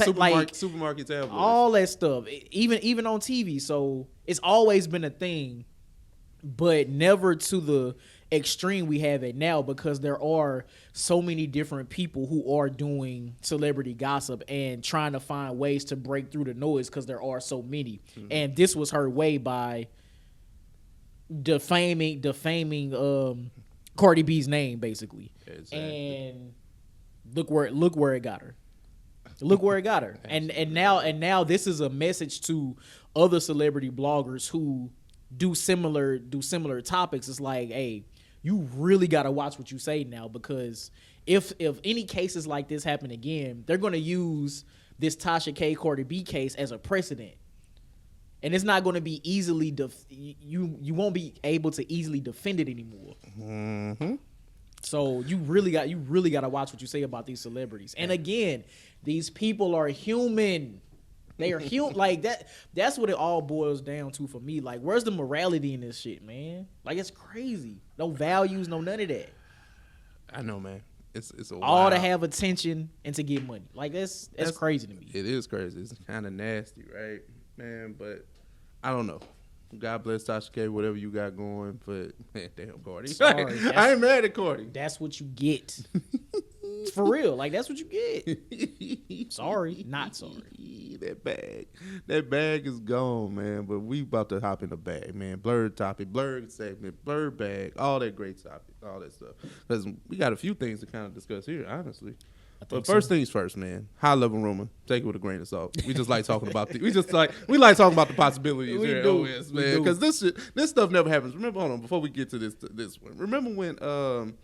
Supermarket tabloids, all that stuff, even on TV. So it's always been a thing, but never to the extreme we have it now, because there are so many different people who are doing celebrity gossip and trying to find ways to break through the noise, because there are so many. Mm-hmm. And this was her way by defaming Cardi B's name, basically. Exactly. And look where it got her. Look where it got her. and now this is a message to other celebrity bloggers who do similar topics. It's like, hey, you really got to watch what you say now, because if any cases like this happen again, they're going to use this Tasha K. Cardi B case as a precedent. And it's not going to be easily you won't be able to easily defend it anymore. Mm-hmm. So you really got to watch what you say about these celebrities. And again, these people are human. They are human. Like that. That's what it all boils down to for me. Like, where's the morality in this shit, man? Like, it's crazy. No values, no none of that. I know, man. It's a all to have attention and to get money. Like that's crazy to me. It is crazy. It's kind of nasty, right, man? But I don't know. God bless Tasha K, whatever you got going, but man, damn Cardi. Sorry, I ain't mad at Cardi. That's what you get. For real. Like, that's what you get. Sorry, not sorry. That bag is gone, man. But we about to hop in the bag, man. Blurred topic, blurred segment, blurred bag, all that great topic, all that stuff. Because we got a few things to kind of discuss here, honestly. But first things first, man. High level rumor. Take it with a grain of salt. We just like talking about we like talking about the possibilities here at OS, man. Because this stuff never happens. Remember, hold on, before we get to this one. Remember when Janelle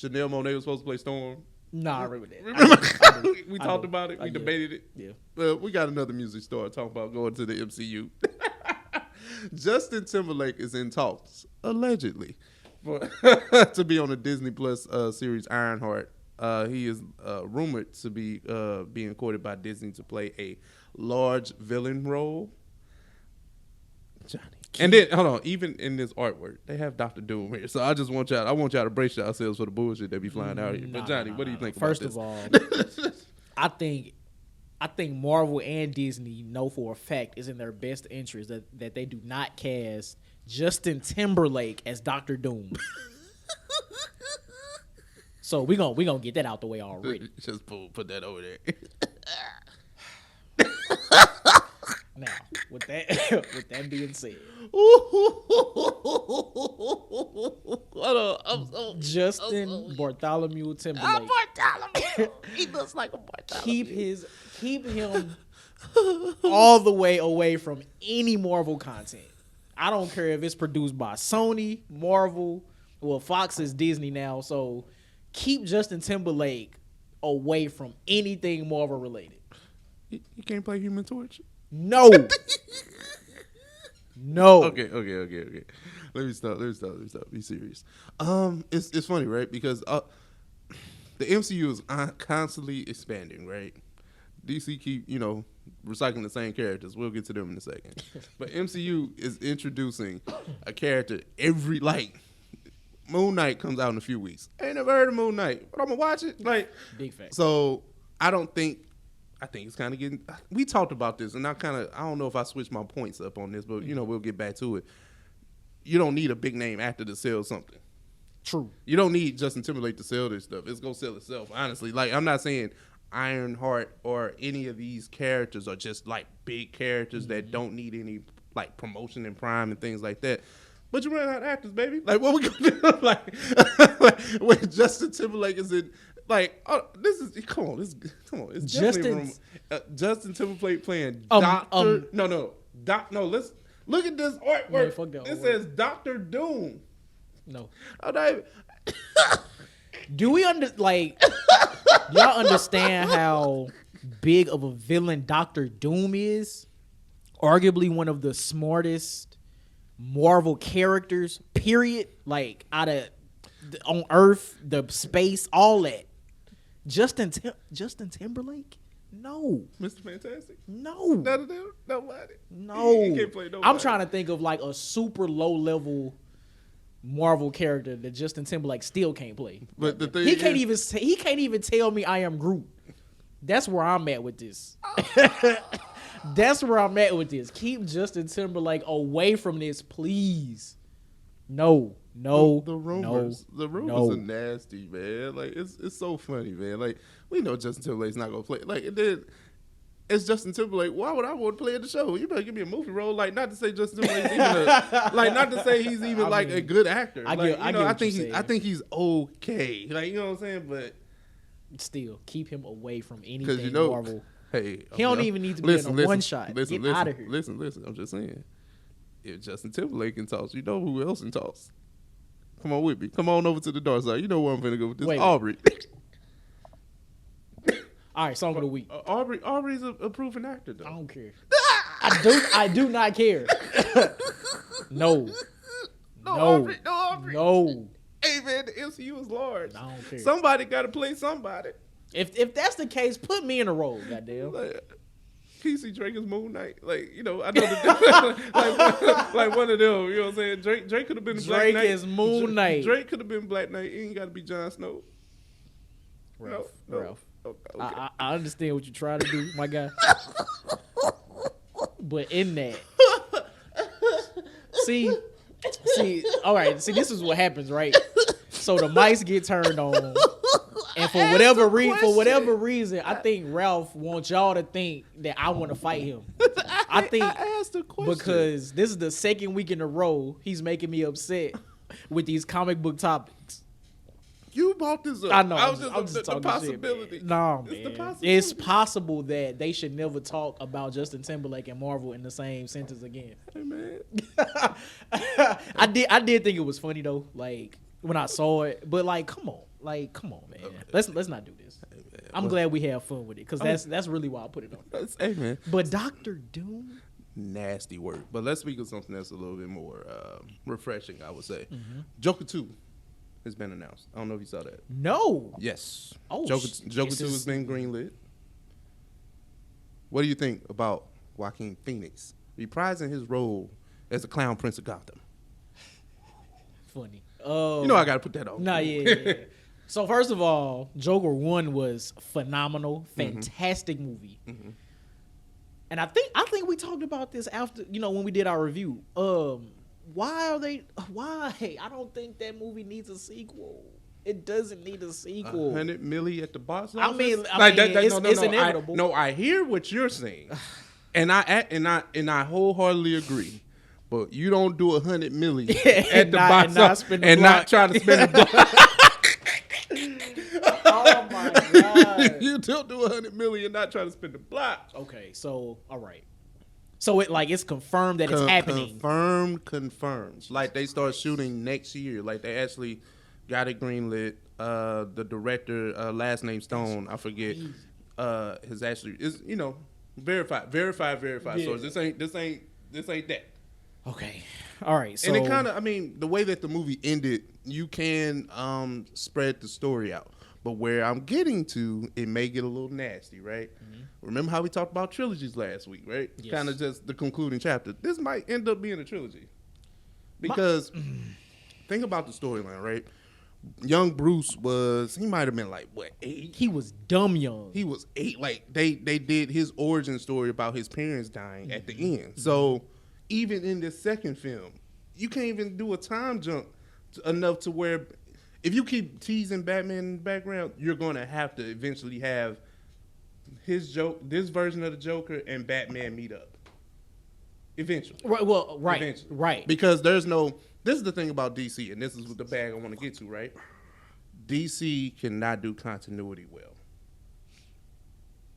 Monáe was supposed to play Storm? Nah, I remember that. Remember we talked about it. We debated it. Yeah. We got another music star talking about going to the MCU. Justin Timberlake is in talks, allegedly, to be on the Disney Plus series Ironheart. He is rumored to be being courted by Disney to play a large villain role. Johnny. And then, hold on, even in this artwork, they have Dr. Doom here. So I want y'all to brace yourselves for the bullshit they be flying out here. But Johnny, what do you think about this? First of all, I think Marvel and Disney know for a fact is in their best interest that they do not cast Justin Timberlake as Dr. Doom. So we gonna get that out the way already. Just put that over there. Now, with that being said, Justin Bartholomew Timberlake. Bartholomew. He looks like a Bartholomew. Keep him all the way away from any Marvel content. I don't care if it's produced by Sony, Marvel, well, Fox is Disney now, so keep Justin Timberlake away from anything Marvel related. You can't play Human Torch? No. No. Okay. Let me stop. Be serious. It's funny, right? Because the MCU is constantly expanding, right? DC keep, recycling the same characters. We'll get to them in a second. But MCU is introducing a character every, Moon Knight comes out in a few weeks. I ain't never heard of Moon Knight, but I'm gonna watch it. Big fact. So I think it's kind of getting. We talked about this, and I don't know if I switched my points up on this, but we'll get back to it. You don't need a big name actor to sell something. True. You don't need Justin Timberlake to sell this stuff. It's gonna sell itself. Honestly, I'm not saying Ironheart or any of these characters are just big characters that don't need any promotion and prime and things like that. But you run out of actors, baby. What we gonna do? When Justin Timberlake is in, this is come on. It's Justin Timberlake playing Doctor. No. Let's look at this artwork. No, it says Dr. Doom. No. Oh, David. Do we do y'all understand how big of a villain Doctor Doom is, arguably one of the smartest Marvel characters, period, like out of on Earth, the space, all that. Justin Timberlake? No. Mr. Fantastic? No. None of them? Nobody? No. He can't play nobody. I'm trying to think of like a super low level Marvel character that Justin Timberlake still can't play. But the thing he can't even tell me I am Groot. That's where I'm at with this. That's where I'm at with this. Keep Justin Timberlake away from this, please. No. The rumors are nasty, man. Like it's so funny, man. Like we know Justin Timberlake's not gonna play. Like it's Justin Timberlake. Why would I want to play in the show? You better give me a movie role. Like not to say Justin Timberlake's even not to say he's even a good actor. I think he's okay. Like you know what I'm saying, but still keep him away from anything Marvel. Hey, he don't even need to be in a one shot. Get out of here. Listen. I'm just saying, if Justin Timberlake can toss, you know who else can toss. Come on with me. Come on over to the dark side. You know where I'm finna go with this. Wait. Aubrey. All right, song of the week. Aubrey's a proven actor, though. I don't care. I do not care. No. Aubrey. No. Hey man, the MCU is large. I don't care. Somebody got to play somebody. If that's the case, put me in a role, goddamn. PC Drake is Moon Knight. Like, you know, I know the like one of them, you know what I'm saying? Drake could have been Black Knight. Drake is Moon Knight. Drake could have been Black Knight. He ain't got to be Jon Snow. Ralph. Okay. I understand what you're trying to do, my guy. But in that, see, all right. See, this is what happens, right? So the mics get turned on, and for whatever reason, I think Ralph wants y'all to think that I want to fight him. I think I asked a question because this is the second week in a row he's making me upset with these comic book topics. You brought this up. I know. I'm just the talking possibility. shit, man. It's the possibility. It's possible that they should never talk about Justin Timberlake and Marvel in the same sentence again. Hey man. I did think it was funny though, like when I saw it. But like, come on, man. Okay. Let's not do this. Hey, man. I'm glad we have fun with it because that's really why I put it on. Hey man. But Doctor Doom, nasty work. But let's speak of something that's a little bit more refreshing, I would say. Mm-hmm. Joker 2 has been announced. I don't know if you saw that. No. Yes. Oh, Joker 2 has been greenlit. What do you think about Joaquin Phoenix reprising his role as the Clown Prince of Gotham? Funny. You know I got to put that on. Nah, yeah. So first of all, Joker 1 was phenomenal, fantastic movie. Mm-hmm. And I think we talked about this after, when we did our review. Why? I don't think that movie needs a sequel. It doesn't need a sequel. $100 million at the box office. I mean, it's inevitable. I hear what you're saying, and I wholeheartly agree. But you don't do $100 million at the box office and not try to spend the block. Oh my god! You don't do $100 million, not try to spend the block. Okay, so all right. So it's confirmed that it's happening. Confirmed. Like they start shooting next year. Like they actually got it greenlit. The director, last name Stone, I forget, has actually is verified Yeah. source. This ain't that. Okay. All right. So and it kind of, the way that the movie ended, you can spread the story out. But where I'm getting to, it may get a little nasty, right? Mm-hmm. Remember how we talked about trilogies last week, right? Yes. Kind of just the concluding chapter. This might end up being a trilogy. Because think about the storyline, right? Young Bruce he might have been like, 8? He was dumb young. He was 8. Like, they did his origin story about his parents dying at the end. So, even in this second film, you can't even do a time jump enough to where... If you keep teasing Batman in the background, you're going to have to eventually have this version of the Joker and Batman meet up. Eventually. Right. Well, right. Eventually. Right. Because this is the thing about DC, and this is the bag I want to get to, right? DC cannot do continuity well.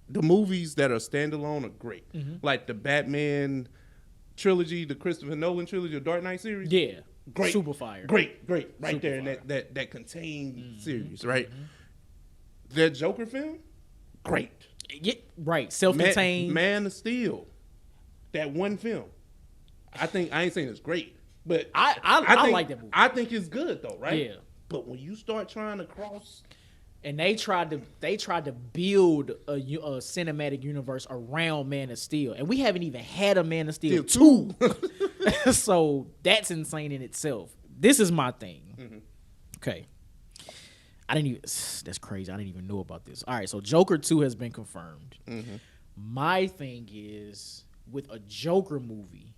The movies that are standalone are great. Mm-hmm. Like the Batman trilogy, the Christopher Nolan trilogy, the Dark Knight series. Yeah. Great. Super fire. Great. Right Super there fire. in that contained series, right? That Joker film, great. Yeah, right. Self-contained. Man of Steel. That one film. I ain't saying it's great, but I think, like that movie. I think it's good though, right? Yeah. But when you start trying to cross, and they tried to build a cinematic universe around Man of Steel, and we haven't even had a Man of Steel 2. So that's insane in itself. This is my thing. Mm-hmm. Okay. That's crazy. I didn't even know about this. All right, so Joker 2 has been confirmed. Mm-hmm. My thing is, with a Joker movie,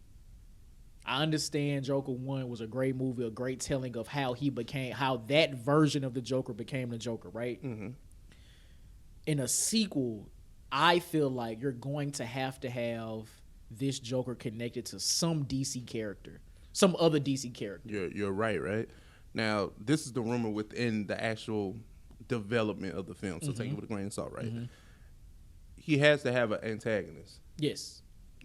I understand Joker 1 was a great movie, a great telling of how that version of the Joker became the Joker, right? Mm-hmm. In a sequel, I feel like you're going to have this Joker connected to some DC character, some other DC character. You're right? Now, this is the rumor within the actual development of the film, so take it with a grain of salt, right? Mm-hmm. He has to have an antagonist. Yes.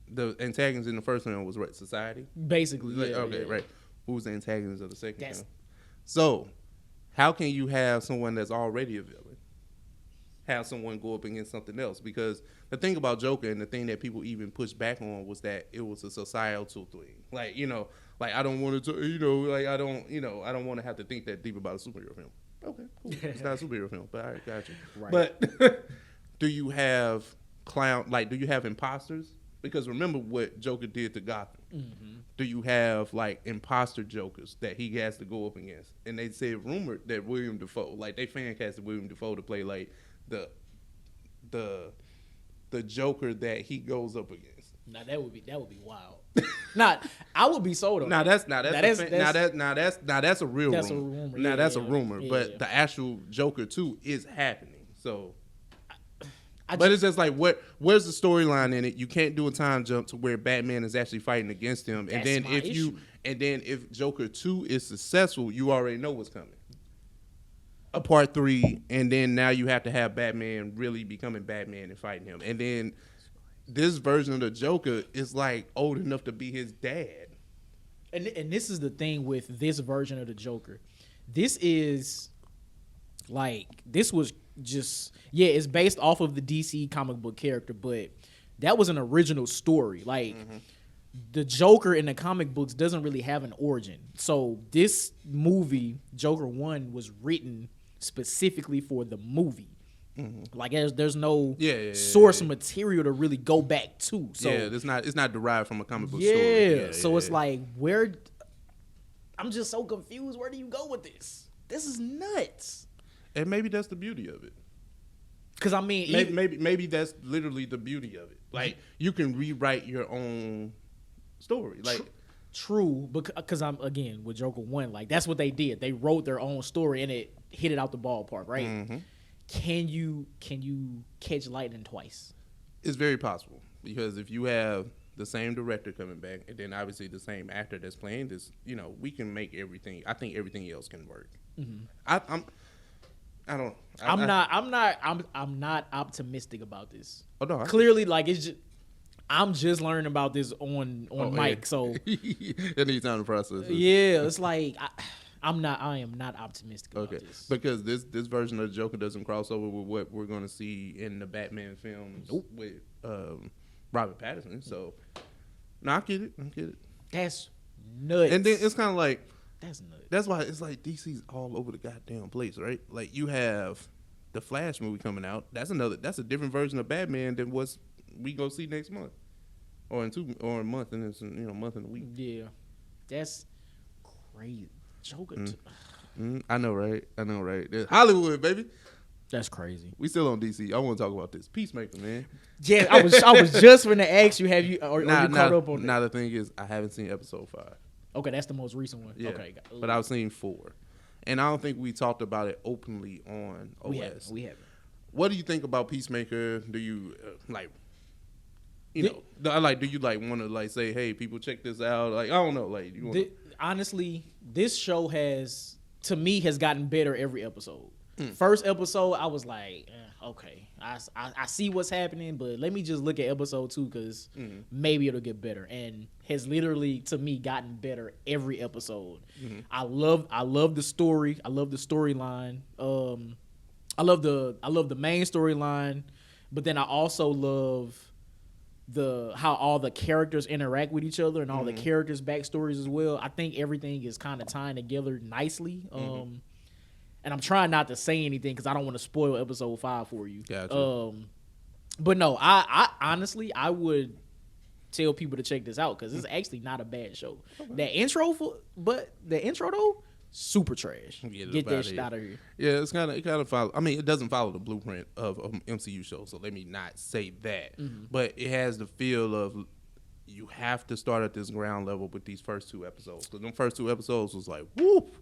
The antagonist in the first film was what? Society? Basically, yeah. Okay, right. Who's the antagonist of the second film? So, how can you have someone that's already a villain have someone go up against something else? Because the thing about Joker and the thing that people even pushed back on was that it was a societal thing. Like, I don't want to, I don't want to have to think that deep about a superhero film. Okay, cool. It's not a superhero film, but all right, got you. Right. But do you have do you have imposters? Because remember what Joker did to Gotham. Mm-hmm. Do you have imposter Jokers that he has to go up against? And they said rumored that William Dafoe, they fan casted William Dafoe to play the Joker that he goes up against. Now that would be wild. I would be sold on. That's a real rumor. Now that's a rumor, but the actual Joker 2 is happening. So. But it's just where's the storyline in it? You can't do a time jump to where Batman is actually fighting against him, and then if Joker 2 is successful, you already know what's coming. A part 3, and then now you have to have Batman really becoming Batman and fighting him, and then this version of the Joker is old enough to be his dad. And this is the thing with this version of the Joker. This is this was just it's based off of the DC comic book character, but that was an original story. The Joker in the comic books doesn't really have an origin. So this movie, Joker 1, was written specifically for the movie. Mm-hmm. There's no source material to really go back to. So it's not derived from a comic book story. So it's where I'm just so confused. Where do you go with this? This is nuts. And maybe that's the beauty of it. Because maybe that's literally the beauty of it. You can rewrite your own story. True, because I'm again with Joker 1. That's what they did. They wrote their own story and it hit it out the ballpark, right? Mm-hmm. Can you catch lightning twice? It's very possible, because if you have the same director coming back and then obviously the same actor that's playing this, we can make everything. I think everything else can work. Mm-hmm. I'm not optimistic about this. Oh no! Clearly, I'm just learning about this on mic, yeah. So it needs time to process. Yeah, it's I am not optimistic about this, because this version of the Joker doesn't cross over with what we're going to see in the Batman films with Robert Pattinson. So, I get it. That's nuts. And then it's kind of that's nuts. That's why it's DC's all over the goddamn place, right? You have the Flash movie coming out. That's a different version of Batman than what's we go see next month, or in a month, and it's month and a week. Yeah, that's crazy. Joker. I know, right? It's Hollywood, baby. That's crazy. We still on DC. I want to talk about this Peacemaker, man. Yeah, I was just going to ask you, have you or you caught up on it? Now the thing is, I haven't seen episode 5. Okay, that's the most recent one. Yeah, okay, but I've seen 4, and I don't think we talked about it openly on OS. We haven't. What do you think about Peacemaker? Do you do you want to say, hey, people, check this out? I don't know. Honestly, this show has gotten better every episode. First episode, I was like, okay, I see what's happening, but let me just look at episode 2 because maybe it'll get better. And has literally, to me, gotten better every episode. Mm-hmm. I love the story. I love the storyline. I love the main storyline but then I also love how all the characters interact with each other and all the characters' backstories as well. I think everything is kind of tying together nicely. And I'm trying not to say anything because I don't want to spoil episode 5 for you. Gotcha. But no, I honestly I would tell people to check this out because it's actually not a bad show. Okay. The intro though, super trash. Get that shit out of here. Yeah, it kind of follow. I mean, it doesn't follow the blueprint of MCU show, so let me not say that. But it has the feel of you have to start at this ground level with these first 2 episodes. Because them first 2 episodes was like, whoop.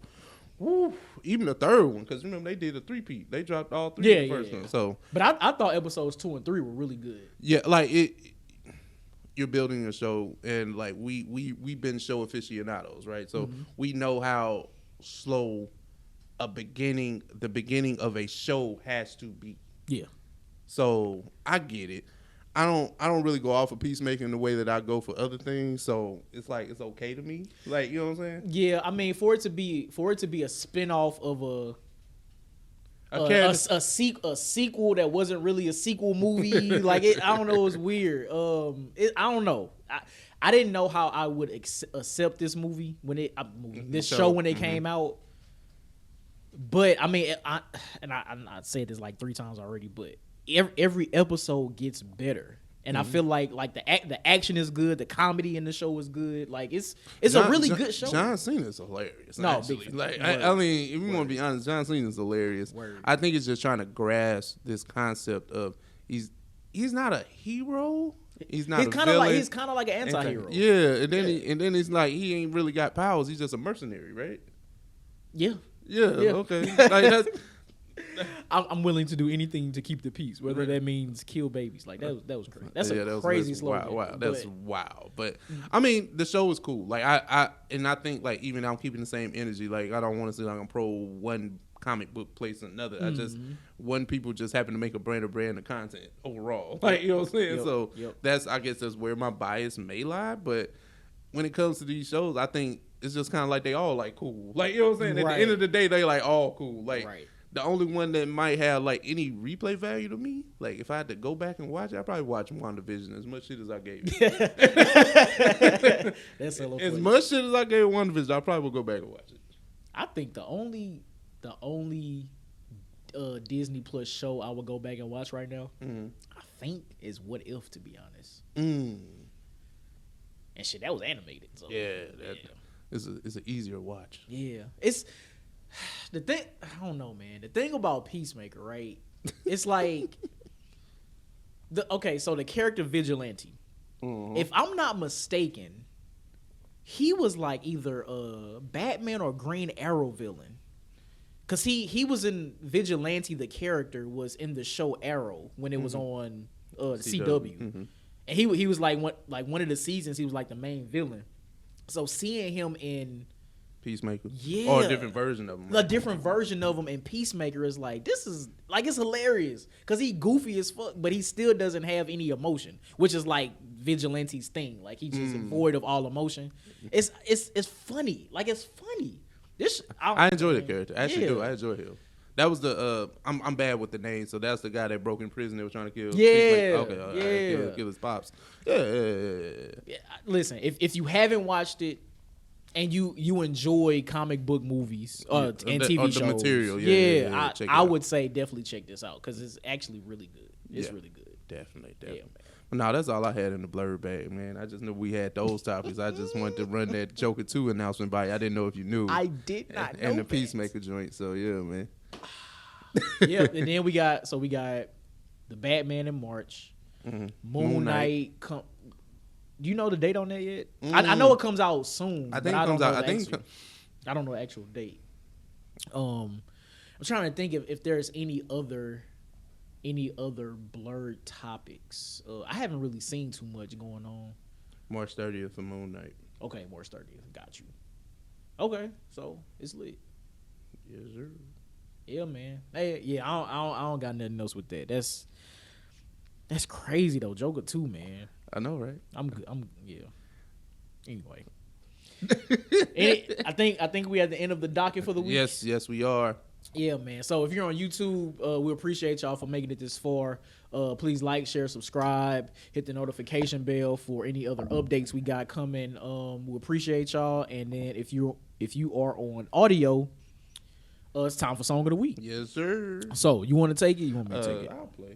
Even the third one, because remember they did a 3-peat. They dropped all 3 in the first one. So, but I thought episodes 2 and 3 were really good. Yeah, like you're building a show, and like we've been show aficionados, right? So we know how slow the beginning of a show has to be. Yeah. So I get it. I don't really go off of peacemaking the way that I go for other things. So it's like it's okay to me. Like, you know what I'm saying? Yeah, I mean for it to be a spinoff of a sequel that wasn't really a sequel movie. Like I don't know, it was weird. I don't know. I didn't know how I would accept this movie when it came out. But I mean, I said this like 3 times already, but every episode gets better. And I feel like the action is good, the comedy in the show is good. Like it's a really good show. John Cena's hilarious. No, actually. Like I mean, if you want to be honest, John Cena's hilarious. Word. I think it's just trying to grasp this concept of he's not a hero. He's not. He's kind of like an anti-hero. Yeah, and then it's like he ain't really got powers. He's just a mercenary, right? Yeah. Yeah. Okay. Like that's. I'm willing to do anything to keep the peace, whether that means kill babies. Like that was crazy. That's a crazy slogan. Wow, that's wild. But I mean, the show is cool. Like I think like even I'm keeping the same energy. Like I don't want to say like I'm pro one comic book place another. I just people just happen to make a brand of content overall. Like, you know what I'm saying? So I guess that's where my bias may lie. But when it comes to these shows, I think it's just kind of like they all like cool. Like, you know what I'm saying? At the end of the day, they like all cool. Like. Right. The only one that might have like any replay value to me, like if I had to go back and watch it, I'd probably watch WandaVision as much shit as I gave it. That's a little as much shit as I gave WandaVision, I probably will go back and watch it. I think the only Disney Plus show I would go back and watch right now, I think is What If, to be honest. And shit, that was animated. So it's an easier watch. Yeah, it's. The thing, I don't know, man. The thing about Peacemaker, right? It's like so the character Vigilante. If I'm not mistaken, he was like either a Batman or Green Arrow villain. Cause he was in Vigilante. The character was in the show Arrow when it was on CW, and he was like one of the seasons. He was like the main villain. So seeing him in Peacemaker, or a different version of him. A different version of him in Peacemaker is like, this is like, it's hilarious because he goofy as fuck, but he still doesn't have any emotion, which is like Vigilante's thing. Like he's just void of all emotion. It's funny. Like it's funny. I enjoy the character. I actually do. I enjoy him. That was the I'm bad with the name, so that's the guy that broke in prison that was trying to kill. Kill his pops. Yeah. Listen, if you haven't watched it, and you enjoy comic book movies and TV shows, material, I would say definitely check this out because it's actually really good. It's really good. Definitely. But no, that's all I had in the blurb bag, man. I just knew we had those topics. I just wanted to run that Joker 2 announcement by you. I didn't know if you knew. I did not know and the Peacemaker joint, so yeah, man. Yeah, and then we got the Batman in March, Moon Knight. Do you know the date on that yet? I know it comes out soon. I think it comes out. I don't know the actual date. I'm trying to think if there's any other blurred topics. I haven't really seen too much going on. March 30th for Moon Knight. Okay, March 30th. Got you. Okay, so it's lit. Yes, sir. Yeah, man. Hey, yeah, I don't got nothing else with that. That's crazy though. Joker 2, man. I know, right? I'm yeah. Anyway, I think we at the end of the docket for the week. Yes, we are. Yeah, man. So if you're on YouTube, we appreciate y'all for making it this far. Please like, share, subscribe, hit the notification bell for any other updates we got coming. We appreciate y'all. And then if you are on audio, it's time for Song of the Week. Yes, sir. So you want to take it? You want me to take it? I'll play.